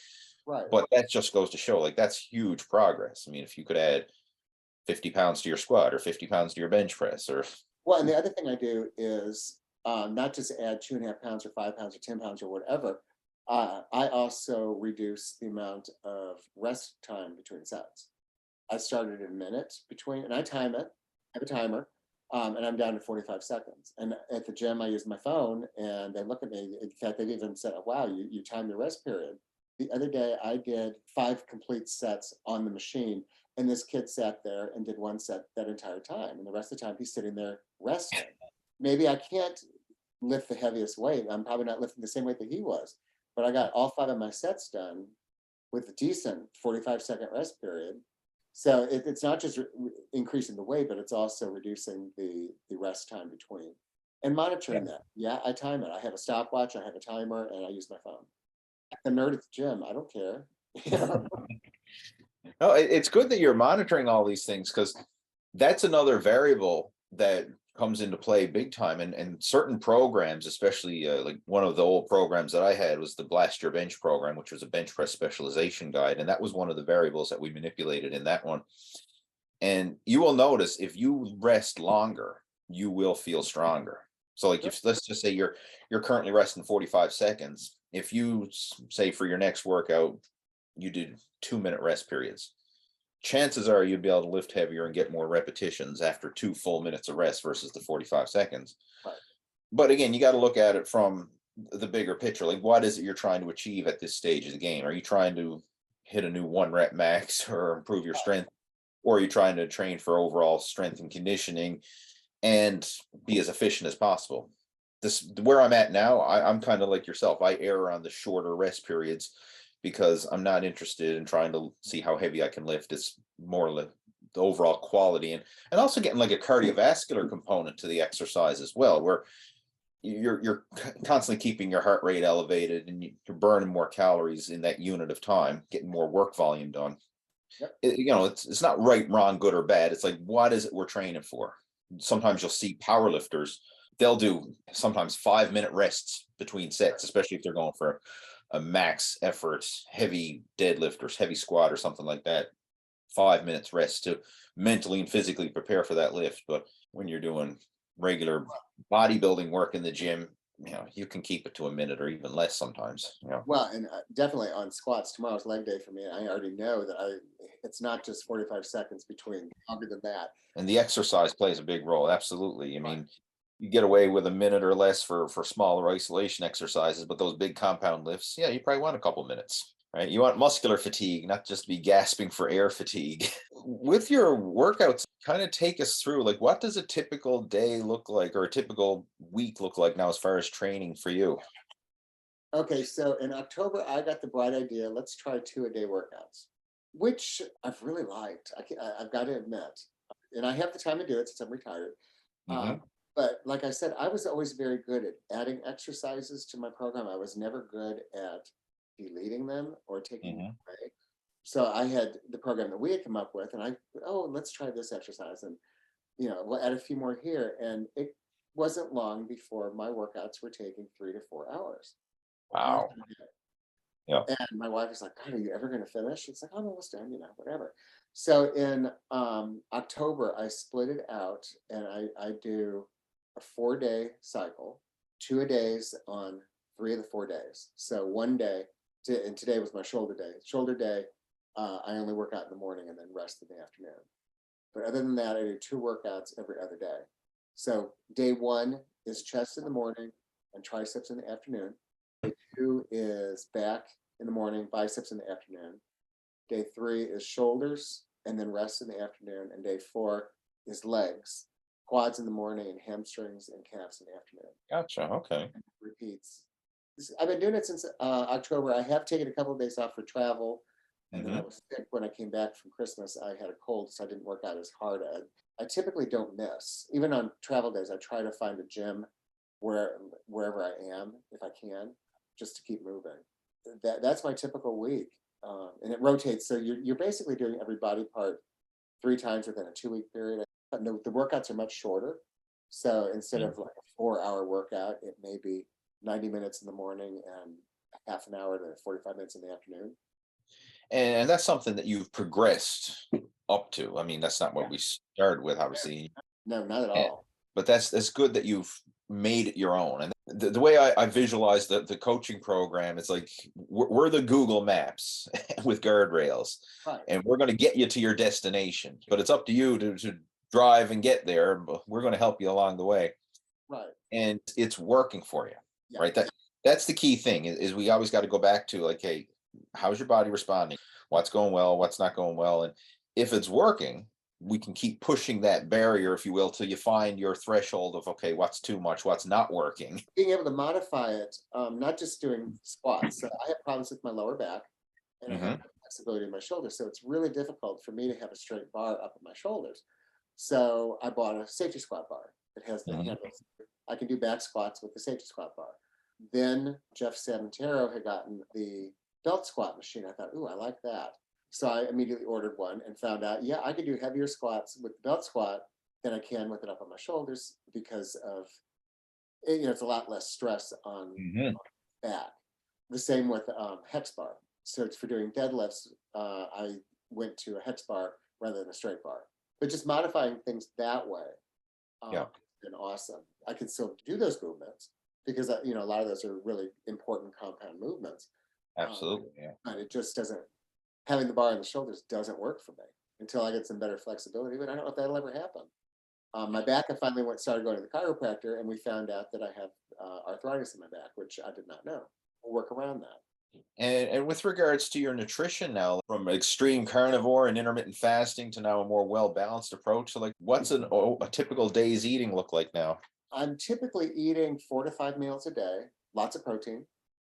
Right. But that just goes to show, like, that's huge progress. I mean, if you could add 50 pounds to your squat or 50 pounds to your bench press or Well, and the other thing I do is not just add 2.5 pounds or 5 pounds or 10 pounds or whatever. I also reduce the amount of rest time between sets. I started at a minute between, and I time it. I have a timer, and I'm down to 45 seconds. And at the gym, I use my phone, and they look at me. In fact, they've even said, "Oh, wow, you time your rest period." The other day, I did 5 complete sets on the machine, and this kid sat there and did one set that entire time, and the rest of the time he's sitting there resting. Maybe I can't lift the heaviest weight. I'm probably not lifting the same weight that he was, but I got all 5 of my sets done with a decent 45-second rest period. So it's not just increasing the weight, but it's also reducing the rest time between and monitoring that. Yeah, I time it. I have a stopwatch, I have a timer, and I use my phone. The nerd at the gym, I don't care. No, it's good that you're monitoring all these things because that's another variable that comes into play big time. And certain programs, especially like one of the old programs that I had was the Blast Your Bench program, which was a bench press specialization guide. And that was one of the variables that we manipulated in that one. And you will notice if you rest longer, you will feel stronger. So like if let's just say you're currently resting 45 seconds. If you say for your next workout, you did 2-minute rest periods, chances are you'd be able to lift heavier and get more repetitions after 2 full minutes of rest versus the 45 seconds. Right. But again, you got to look at it from the bigger picture. Like, what is it you're trying to achieve at this stage of the game? Are you trying to hit a new 1 rep max or improve your strength? Or are you trying to train for overall strength and conditioning and be as efficient as possible? This where I'm at now, I'm kind of like yourself. I err on the shorter rest periods because I'm not interested in trying to see how heavy I can lift. It's more like the overall quality and also getting like a cardiovascular component to the exercise as well, where you're constantly keeping your heart rate elevated and you're burning more calories in that unit of time, getting more work volume done. Yep. It's not right, wrong, good or bad. It's like, what is it we're training for? Sometimes you'll see power lifters, they'll do sometimes 5-minute rests between sets, especially if they're going for a max effort, heavy deadlift or heavy squat or something like that. 5 minutes rest to mentally and physically prepare for that lift. But when you're doing regular bodybuilding work in the gym, you can keep it to a minute or even less sometimes. Well, and definitely on squats, tomorrow's leg day for me. I already know that it's not just 45 seconds between, longer than that. And the exercise plays a big role. Absolutely. I mean, you get away with a minute or less for smaller isolation exercises, but those big compound lifts, yeah, you probably want a couple minutes, right? You want muscular fatigue, not just be gasping for air fatigue. With your workouts, kind of take us through, like, what does a typical day look like or a typical week look like now as far as training for you? Okay, so in October, I got the bright idea, let's try 2-a-day workouts, which I've really liked. I've got to admit, and I have the time to do it since I'm retired. Hmm. But like I said, I was always very good at adding exercises to my program. I was never good at deleting them or taking them away. So I had the program that we had come up with, and let's try this exercise, and we'll add a few more here. And it wasn't long before my workouts were taking 3 to 4 hours. Wow. Yeah. And my wife was like, "God, are you ever going to finish?" It's like, "I'm almost done, whatever." So in October, I split it out, and I do a 4-day cycle, 2-a-days on 3 of the 4 days. So one day, and today was my shoulder day. Shoulder day, I only work out in the morning and then rest in the afternoon. But other than that, I do 2 workouts every other day. So day 1 is chest in the morning and triceps in the afternoon. Day 2 is back in the morning, biceps in the afternoon. Day 3 is shoulders and then rest in the afternoon. And day 4 is legs, quads in the morning and hamstrings and calves in the afternoon. Gotcha. Okay. And it repeats. I've been doing it since October. I have taken a couple of days off for travel. And then I was sick when I came back from Christmas. I had a cold, so I didn't work out as hard. I typically don't miss. Even on travel days, I try to find a gym wherever I am, if I can, just to keep moving. That's my typical week. And it rotates. So you're basically doing every body part 3 times within a 2-week period. The workouts are much shorter. So instead of like a 4-hour workout, it may be 90 minutes in the morning and half an hour to 45 minutes in the afternoon. And that's something that you've progressed up to. I mean, that's not what Yeah. we started with, obviously. No, not at And, all. but that's good that you've made it your own. And the way I visualize the coaching program, it's like we're the Google Maps with guardrails, Right, and we're going to get you to your destination. But it's up to you to drive and get there. But we're going to help you along the way, right. and it's working for you, Yeah, right? That's the key thing is we always got to go back to like, hey, how's your body responding? What's going well? What's not going well? And if it's working, we can keep pushing that barrier, if you will, till you find your threshold of, okay, what's too much, what's not working. being able to modify it, not just doing squats. So I have problems with my lower back, and I have Hmm. flexibility in my shoulders. So it's really difficult for me to have a straight bar up at my shoulders. So I bought a safety squat bar. It has the Hmm. handles. I can do back squats with the safety squat bar. Then Jeff Samantero had gotten the belt squat machine. I thought, ooh, I like that. So I immediately ordered one and found out, yeah, I could do heavier squats with the belt squat than I can with it up on my shoulders because of it's a lot less stress on Hmm. back. The same with hex bar. So it's for doing deadlifts. I went to a hex bar rather than a straight bar. But just modifying things that way Yeah, has been awesome. I can still do those movements because a lot of those are really important compound movements. absolutely. Yeah. But it just doesn't having the bar on the shoulders doesn't work for me until I get some better flexibility. But I don't know if that'll ever happen. My back, I finally started going to the chiropractor, and we found out that I have arthritis in my back, which I did not know. We'll work around that. And with regards to your nutrition now, from extreme carnivore and intermittent fasting to now a more well balanced approach, so like what's a typical day's eating look like now? I'm typically eating 4 to 5 meals a day, lots of protein.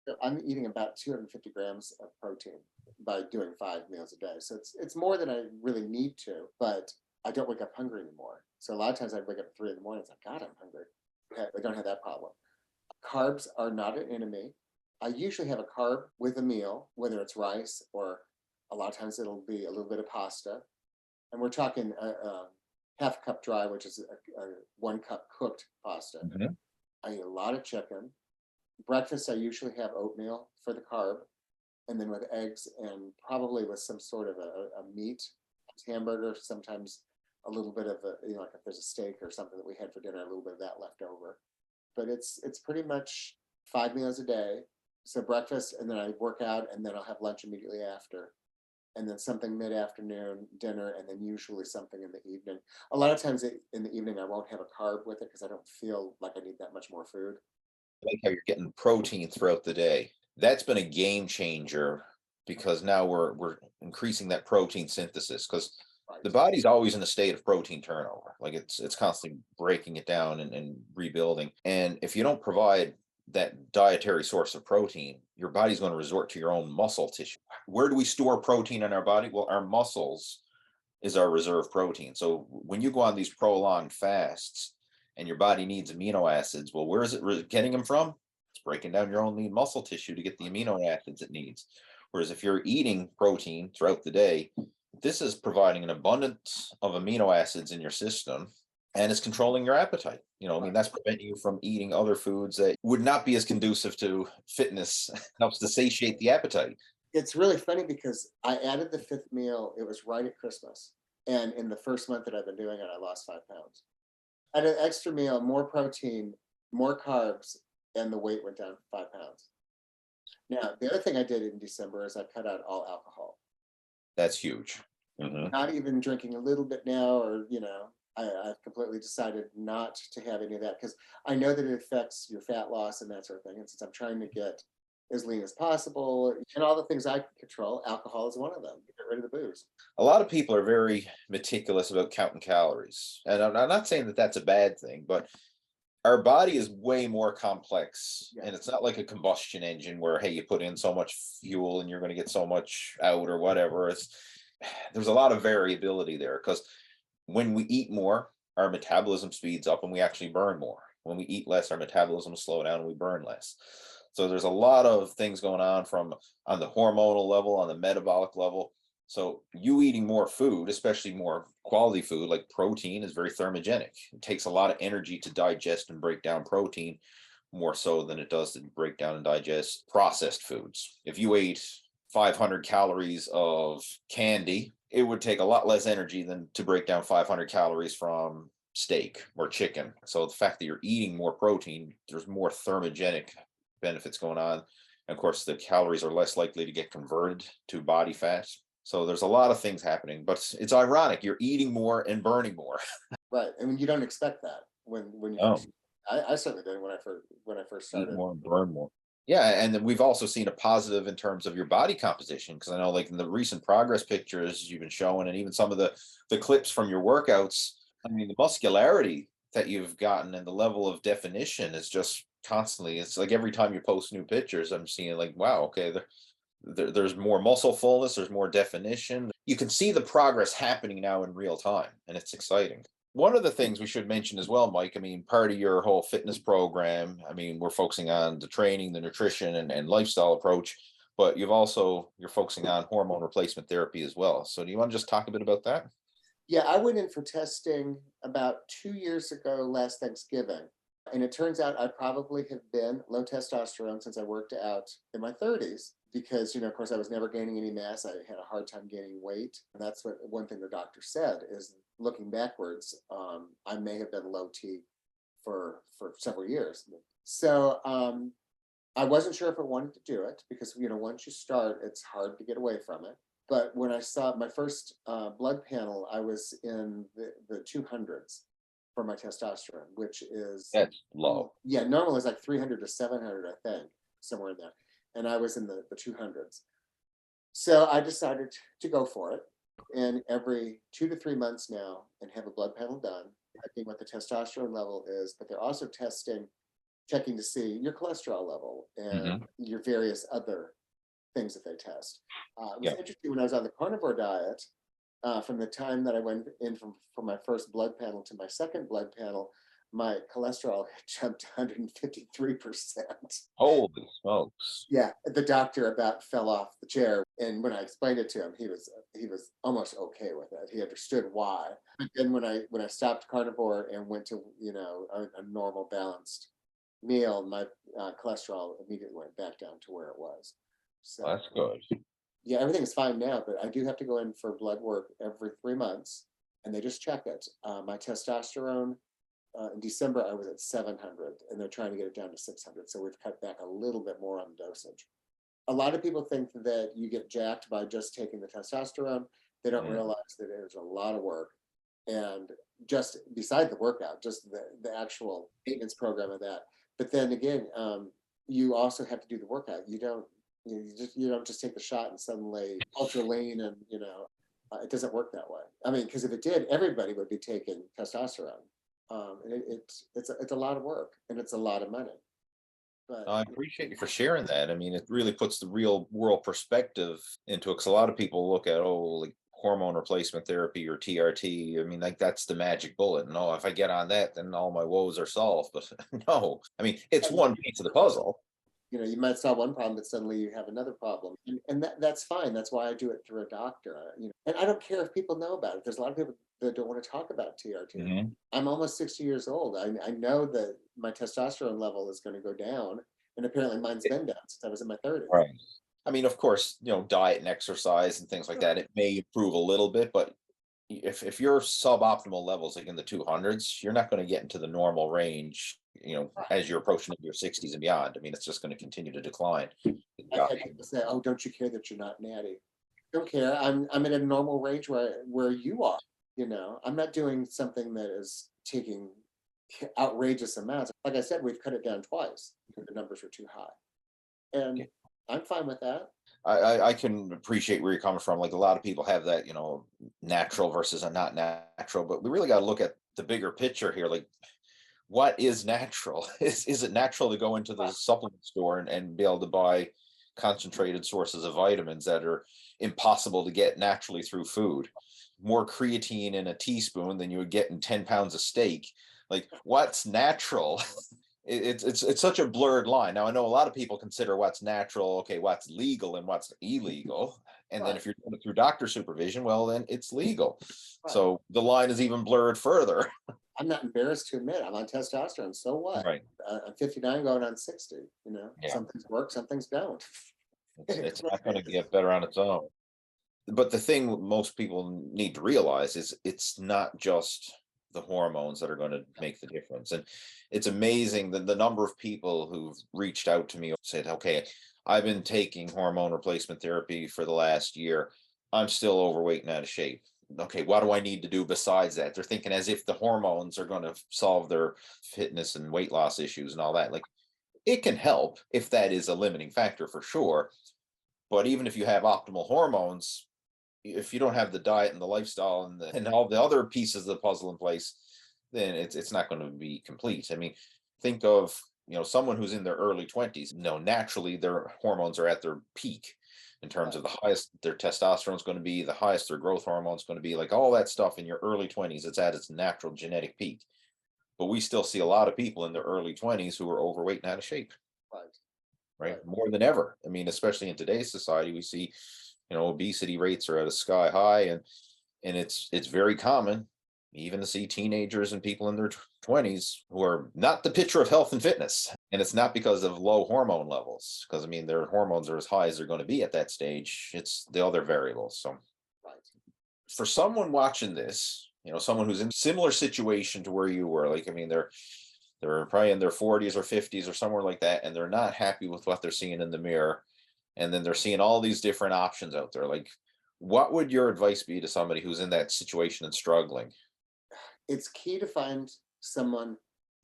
So I'm eating about 250 grams of protein by doing 5 meals a day. So it's more than I really need to, but I don't wake up hungry anymore. So a lot of times I wake up at 3 in the morning. It's like, God, I'm hungry. Okay, I don't have that problem. Carbs are not an enemy. I usually have a carb with a meal, whether it's rice or a lot of times it'll be a little bit of pasta. And we're talking half a cup dry, which is a 1 cup cooked pasta. Mhm. I eat a lot of chicken. Breakfast, I usually have oatmeal for the carb, and then with eggs and probably with some sort of a meat, hamburger, sometimes a little bit of like if there's a steak or something that we had for dinner, a little bit of that left over. But it's pretty much 5 meals a day. So breakfast, and then I work out, and then I'll have lunch immediately after, and then something mid-afternoon, dinner, and then usually something in the evening. A lot of times in the evening, I won't have a carb with it because I don't feel like I need that much more food. Like how you're getting protein throughout the day. That's been a game changer because now we're increasing that protein synthesis because the Right. body's always in a state of protein turnover. Like it's constantly breaking it down and rebuilding. And if you don't provide that dietary source of protein, your body's going to resort to your own muscle tissue. Where do we store protein in our body? Well, our muscles is our reserve protein. So when you go on these prolonged fasts and your body needs amino acids, well, where is it getting them from? It's breaking down your own lean muscle tissue to get the amino acids it needs. Whereas if you're eating protein throughout the day, this is providing an abundance of amino acids in your system and it's controlling your appetite. I mean, that's preventing you from eating other foods that would not be as conducive to fitness, helps to satiate the appetite. It's really funny because I added the fifth meal. It was right at Christmas. And in the first month that I've been doing it, I lost 5 pounds. I had an extra meal, more protein, more carbs, and the weight went down 5 pounds. Now, the other thing I did in December is I cut out all alcohol. That's huge. Mhm. Not even drinking a little bit now, or, I've completely decided not to have any of that because I know that it affects your fat loss and that sort of thing. And since I'm trying to get as lean as possible and all the things I can control, alcohol is one of them. Get rid of the booze. A lot of people are very meticulous about counting calories. And I'm not saying that that's a bad thing, but our body is way more complex. Yeah. And it's not like a combustion engine where, hey, you put in so much fuel and you're going to get so much out or whatever. There's a lot of variability there because when we eat more, our metabolism speeds up and we actually burn more. When we eat less, our metabolism will slow down and we burn less. So there's a lot of things going on from on the hormonal level, on the metabolic level. So you eating more food, especially more quality food like protein, is very thermogenic. It takes a lot of energy to digest and break down protein, more so than it does to break down and digest processed foods. If you ate 500 calories of candy it would take a lot less energy than to break down 500 calories from steak or chicken. So the fact that you're eating more protein, there's more thermogenic benefits going on. And of course, the calories are less likely to get converted to body fat. So there's a lot of things happening, but it's ironic. You're eating more and burning more. Right. I mean, you don't expect that when you Oh, first. I certainly did when I first eat started. more and burn more. Yeah, and then we've also seen a positive in terms of your body composition, because I know, like in the recent progress pictures you've been showing, and even some of the clips from your workouts. I mean, the muscularity that you've gotten and the level of definition is just constantly. It's like every time you post new pictures, I'm seeing like, wow, okay, there's more muscle fullness, there's more definition. You can see the progress happening now in real time, and it's exciting. One of the things we should mention as well, Mike, I mean, part of your whole fitness program, I mean, we're focusing on the training, the nutrition, and lifestyle approach, but you're focusing on hormone replacement therapy as well. So do you want to just talk a bit about that? Yeah, I went in for testing about 2 years ago, last Thanksgiving. And it turns out I probably have been low testosterone since I worked out in my 30s because, of course, I was never gaining any mass. I had a hard time gaining weight. And that's what one thing the doctor said is looking backwards, I may have been low T for several years. So I wasn't sure if I wanted to do it because, once you start, it's hard to get away from it. But when I saw my first blood panel, I was in the 200s for my testosterone, which is, That's low. yeah, normal is like 300 to 700, I think, somewhere in there. And I was in the 200s. So I decided to go for it. And every 2 to 3 months now, and have a blood panel done, checking what the testosterone level is, but they're also checking to see your cholesterol level and Hmm. your various other things that they test. It was Yeah, interesting when I was on the carnivore diet, from the time that I went in for my first blood panel to my second blood panel, my cholesterol had jumped 153%. holy smokes. Yeah, the doctor about fell off the chair, and when I explained it to him, he was almost okay with it. He understood why. But then when I stopped carnivore and went to a normal balanced meal, my cholesterol immediately went back down to where it was. So That's good. yeah, everything's fine now, but I do have to go in for blood work every 3 months, and they just check it. My testosterone in December I was at 700, and they're trying to get it down to 600. So we've cut back a little bit more on dosage. A lot of people think that you get jacked by just taking the testosterone. They don't Mm. realize that there's a lot of work, and just beside the workout, just the actual maintenance program of that. But then again, you also have to do the workout. You don't just take the shot and suddenly ultra lean and it doesn't work that way. I mean, because if it did, everybody would be taking testosterone. And it's a lot of work and it's a lot of money. But I appreciate you for sharing that. I mean, it really puts the real world perspective into it, because a lot of people look at, oh, like hormone replacement therapy or TRT. I mean, like that's the magic bullet. No, if I get on that, then all my woes are solved. But no, I mean, it's one piece of the puzzle. you might solve one problem, but suddenly you have another problem, and that's fine. That's why I do it through a doctor. And I don't care if people know about it. There's a lot of people that don't want to talk about TRT. Mhm. I'm almost 60 years old. I know that my testosterone level is going to go down, and apparently mine's been down since I was in my 30s. Right. I mean, of course, diet and exercise and things like that, it may improve a little bit, but if you're suboptimal levels like in the 200s, you're not going to get into the normal range, as you're approaching your 60s and beyond. I mean, it's just going to continue to decline. I've Yeah. had people say, "Oh, don't you care that you're not natty?" Don't care. I'm in a normal range where you are. I'm not doing something that is taking outrageous amounts. Like I said, we've cut it down twice because the numbers were too high, and I'm fine with that. I can appreciate where you're coming from. Like a lot of people have that, natural versus a not natural, but we really got to look at the bigger picture here. Like, what is natural? Is it natural to go into the supplement store and be able to buy concentrated sources of vitamins that are impossible to get naturally through food? More creatine in a teaspoon than you would get in 10 pounds of steak. Like, what's natural? It's such a blurred line. Now I know a lot of people consider what's natural, okay, what's legal and what's illegal. And then Right, if you're doing it through doctor supervision, well, then it's legal. right. So the line is even blurred further. I'm not embarrassed to admit I'm on testosterone. So what? Right. I'm 59 going on 60. Yeah. Some things work, some things don't. It's not going to get better on its own. But the thing most people need to realize is it's not just the hormones that are going to make the difference. And it's amazing that the number of people who've reached out to me said, okay, I've been taking hormone replacement therapy for the last year. I'm still overweight and out of shape. Okay, what do I need to do besides that? They're thinking as if the hormones are going to solve their fitness and weight loss issues and all that. Like, it can help if that is a limiting factor for sure. But even if you have optimal hormones, if you don't have the diet and the lifestyle and all the other pieces of the puzzle in place, then it's not going to be complete. I mean, think of someone who's in their early 20s. Naturally their hormones are at their peak in terms Right. of the highest their testosterone is going to be, the highest their growth hormone is going to be, like all that stuff in your early 20s. It's at its natural genetic peak. But we still see a lot of people in their early 20s who are overweight and out of shape, Right. right? Right. More than ever. I mean, especially in today's society, we see obesity rates are at a sky high, and it's very common even to see teenagers and people in their 20s who are not the picture of health and fitness. And it's not because of low hormone levels, because I mean their hormones are as high as they're going to be at that stage. It's the other variables. So Right. for someone watching this, someone who's in similar situation to where you were, like, I mean, they're probably in their 40s or 50s or somewhere like that, and they're not happy with what they're seeing in the mirror, and then they're seeing all these different options out there. Like, what would your advice be to somebody who's in that situation and struggling? It's key to find someone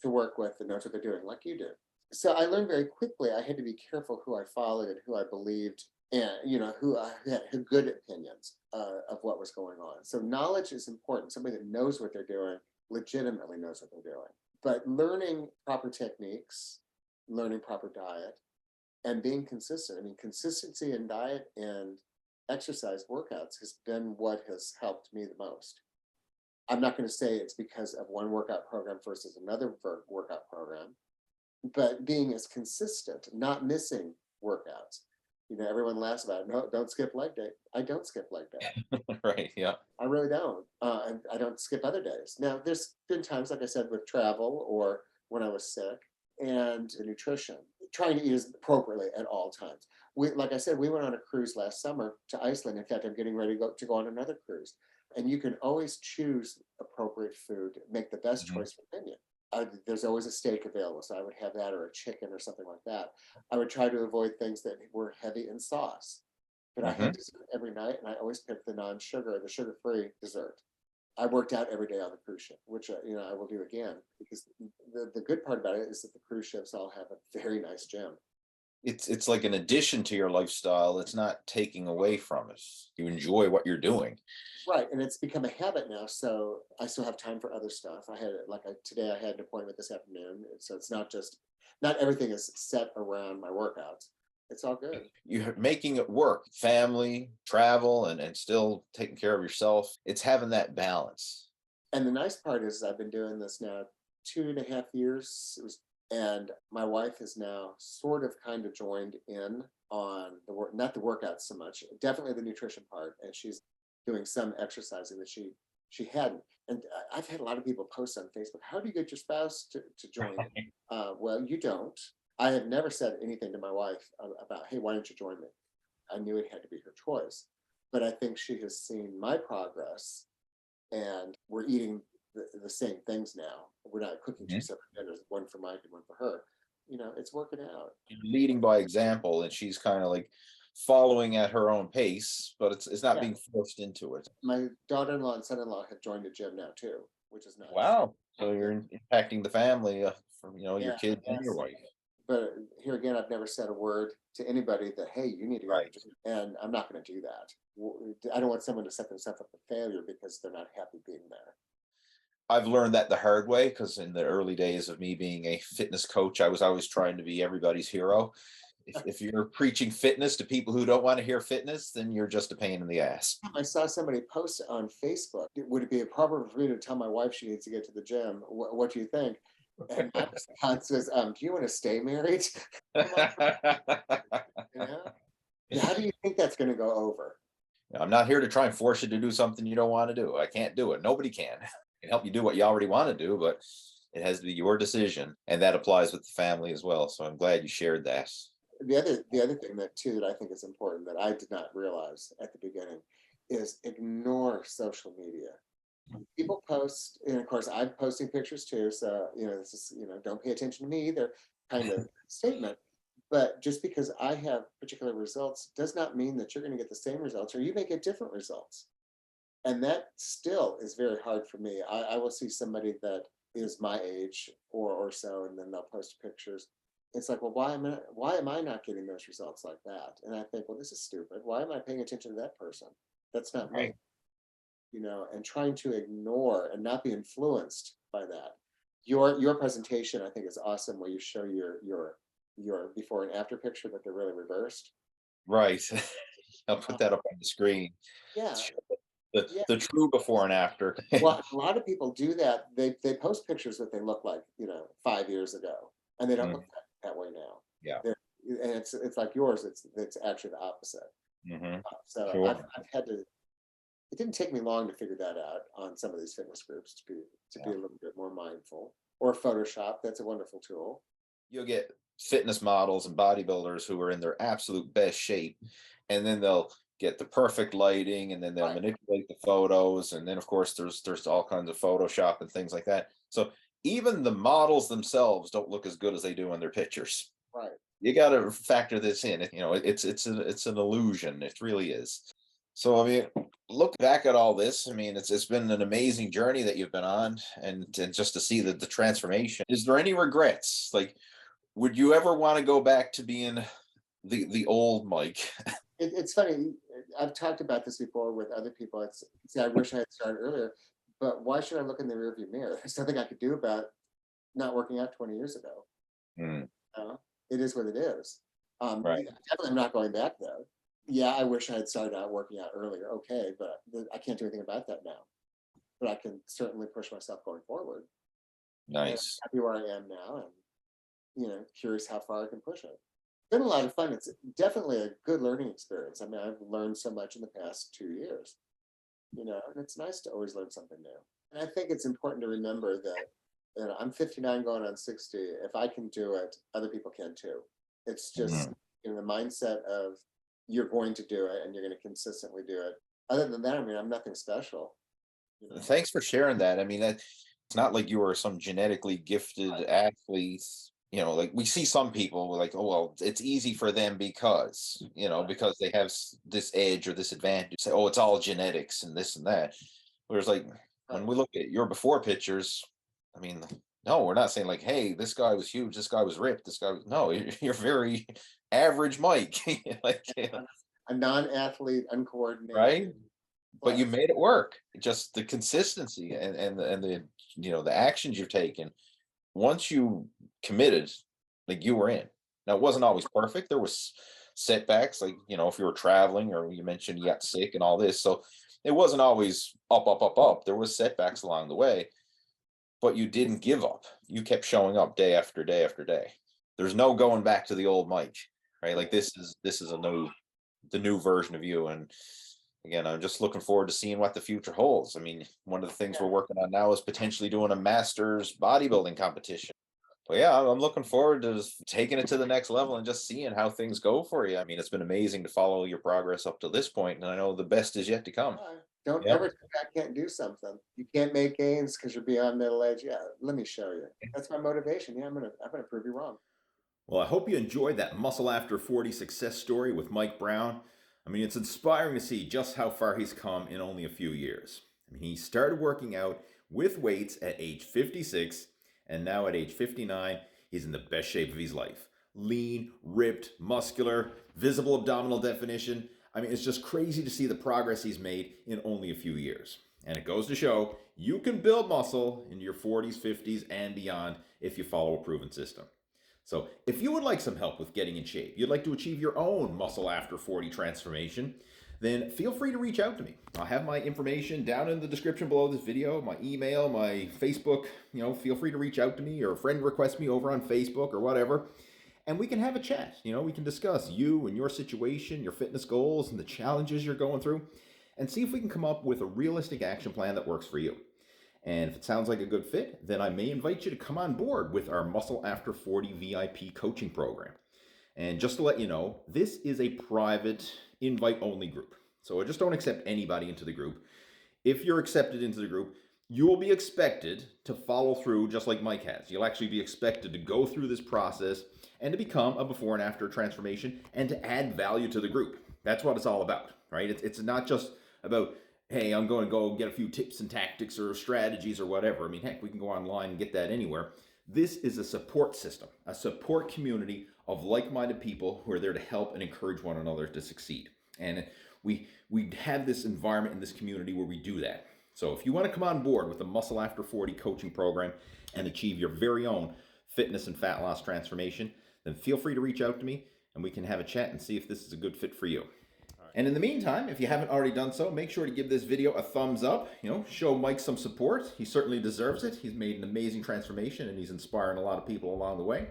to work with that knows what they're doing, like you do. So I learned very quickly I had to be careful who I followed and who I believed, and who I had good opinions of what was going on. So knowledge is important. Somebody that knows what they're doing, legitimately knows what they're doing. But learning proper techniques, learning proper diet, and being consistent. I mean, consistency in diet and exercise workouts has been what has helped me the most. I'm not going to say it's because of one workout program versus another workout program, but being as consistent, not missing workouts. Everyone laughs about it. No, don't skip leg day. I don't skip leg day. Right. Yeah. I really don't. And I don't skip other days. Now, there's been times, like I said, with travel or when I was sick, and the nutrition, trying to eat as appropriately at all times. Like I said, we went on a cruise last summer to Iceland. In fact, I'm getting ready to go on another cruise. And you can always choose appropriate food, make the best Mhm. choice for you. There's always a steak available, so I would have that, or a chicken or something like that. I would try to avoid things that were heavy in sauce, but I had Mhm. dessert every night, and I always picked the non-sugar, the sugar-free dessert. I worked out every day on the cruise ship, which I will do again, because the good part about it is that the cruise ships all have a very nice gym. It's like an addition to your lifestyle. It's not taking away from it. You enjoy what you're doing. Right, and it's become a habit now, so I still have time for other stuff. Today I had an appointment this afternoon, so it's not everything is set around my workouts. It's all good. You're making it work, family, travel, and still taking care of yourself. It's having that balance. And the nice part is I've been doing this now 2.5 years. And my wife has now sort of kind of joined in on the work, not the workouts so much, definitely the nutrition part. And she's doing some exercising that she hadn't. And I've had a lot of people post on Facebook, how do you get your spouse to join in? Well, you don't. I have never said anything to my wife about, hey, why don't you join me? I knew it had to be her choice. But I think she has seen my progress, and we're eating the same things now. We're not cooking two Mhm. separate dinners, one for Mike and one for her. It's working out. You're leading by example, and she's kind of like following at her own pace, but it's not Yeah. being forced into it. My daughter-in-law and son-in-law have joined the gym now too, which is nice. Wow. So Yeah. you're impacting the family, from your Yeah. kids and your Yes. wife. But here again, I've never said a word to anybody that, hey, you need to go to Right. the gym. And I'm not going to do that. I don't want someone to set themselves up for failure because they're not happy being there. I've learned that the hard way, because in the early days of me being a fitness coach, I was always trying to be everybody's hero. If you're preaching fitness to people who don't want to hear fitness, then you're just a pain in the ass. I saw somebody post on Facebook. Would it be proper for me to tell my wife she needs to get to the gym? What do you think? And my response was, "Do you want to stay married?" I'm like, you know, how do you think that's going to go over? I'm not here to try and force you to do something you don't want to do. I can't do it. Nobody can. I can help you do what you already want to do, but it has to be your decision. And that applies with the family as well. So I'm glad you shared that. The other thing that I think is important that I did not realize at the beginning is ignore social media. People post, and of course I'm posting pictures too, so this is, don't pay attention to me either kind of statement. But just because I have particular results does not mean that you're going to get the same results, or you may get different results. And that still is very hard for me. I will see somebody that is my age or so, and then they'll post pictures. It's like, well, why am I not getting those results like that? And I think, well, this is stupid. Why am I paying attention to that person? That's not me. Right. And trying to ignore and not be influenced by that. Your presentation, I think, is awesome, where you show your before and after picture, that they're really reversed. Right. I'll put that up on the screen. Yeah, The yeah. the true before and after. Well, a lot of people do that. They post pictures that they look like 5 years ago, and they don't Mm, look that way now. yeah. And it's like yours. It's actually the opposite. Hmm. So Sure. I've had to. It didn't take me long to figure that out on some of these fitness groups, to be Yeah. a little bit more mindful. Or Photoshop, that's a wonderful tool. You'll get fitness models and bodybuilders who are in their absolute best shape, and then they'll get the perfect lighting, and then they'll Right, manipulate the photos, and then of course there's all kinds of Photoshop and things like that. So even the models themselves don't look as good as they do in their pictures. right. You got to factor this in. It's an illusion. It really is. So I mean, look back at all this. I mean, it's been an amazing journey that you've been on, and just to see the transformation. Is there any regrets? Like, would you ever want to go back to being the old Mike? It's funny. I've talked about this before with other people. I wish I had started earlier, but why should I look in the rearview mirror? There's nothing I could do about not working out 20 years ago. Mm, It is what it is. right. Definitely, I'm not going back though. Yeah, I wish I had started out working out earlier. Okay, but I can't do anything about that now. But I can certainly push myself going forward. And I'm Nice. happy where I am now, and curious how far I can push it. It's been a lot of fun. It's definitely a good learning experience. I mean, I've learned so much in the past 2 years. And it's nice to always learn something new. And I think it's important to remember that I'm 59 going on 60. If I can do it, other people can too. It's just Mhm. the mindset of you're going to do it and you're going to consistently do it. Other than that, I mean, I'm nothing special. You know, Thanks for sharing that. I mean, it's not like you are some genetically gifted Right. athlete. Like we see some people like, oh well, it's easy for them because Right. because they have this edge or this advantage. Say, oh, it's all genetics and this and that. Whereas, like when Right. we look at your before pictures, I mean, no, we're not saying like, hey, this guy was huge, this guy was ripped, this guy was no, you're very average, Mike. Like, A non-athlete, uncoordinated. right? But you Plus, made it work. Just the consistency and the the actions you've taken. Once you committed, like you were in. Now it wasn't always perfect. There was setbacks, like if you were traveling or you mentioned you got sick and all this. So it wasn't always up, up, up, up. There was setbacks along the way, but you didn't give up. You kept showing up day after day after day. There's no going back to the old Mike, right? Like this is the new version of you. And again, I'm just looking forward to seeing what the future holds. I mean, one of the things yeah, we're working on now is potentially doing a masters bodybuilding competition. But yeah, I'm looking forward to just taking it to the next level and just seeing how things go for you. I mean, it's been amazing to follow your progress up to this point, and I know the best is yet to come. don't Yep. ever think I can't do something. You can't make gains because you're beyond middle age. Yeah, let me show you. That's my motivation. Yeah, I'm gonna prove you wrong. Well, I hope you enjoyed that Muscle After 40 success story with Mike Brown. I mean, it's inspiring to see just how far he's come in only a few years. I mean, he started working out with weights at age 56, and now at age 59, he's in the best shape of his life. Lean, ripped, muscular, visible abdominal definition. I mean, it's just crazy to see the progress he's made in only a few years. And it goes to show you can build muscle into your 40s, 50s, and beyond if you follow a proven system. So, if you would like some help with getting in shape, you'd like to achieve your own muscle after 40 transformation, then feel free to reach out to me. I'll have my information down in the description below this video, my email, my Facebook. Feel free to reach out to me or friend request me over on Facebook or whatever. And we can have a chat. We can discuss you and your situation, your fitness goals, and the challenges you're going through, and see if we can come up with a realistic action plan that works for you. And if it sounds like a good fit, then I may invite you to come on board with our Muscle After 40 VIP coaching program. And just to let you know, this is a private, invite only group. So I just don't accept anybody into the group. If you're accepted into the group, you will be expected to follow through just like Mike has. You'll actually be expected to go through this process and to become a before and after transformation and to add value to the group. That's what it's all about, right? It's not just about, hey, I'm going to go get a few tips and tactics or strategies or whatever. I mean, heck, we can go online and get that anywhere. This is a support system, a support community of like-minded people who are there to help and encourage one another to succeed. And we have this environment in this community where we do that. So if you want to come on board with the Muscle After 40 coaching program and achieve your very own fitness and fat loss transformation, then feel free to reach out to me and we can have a chat and see if this is a good fit for you. And in the meantime, if you haven't already done so, make sure to give this video a thumbs up. Show Mike some support. He certainly deserves it. He's made an amazing transformation and he's inspiring a lot of people along the way.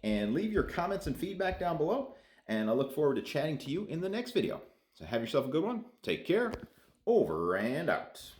And leave your comments and feedback down below. And I look forward to chatting to you in the next video. So have yourself a good one. Take care. Over and out.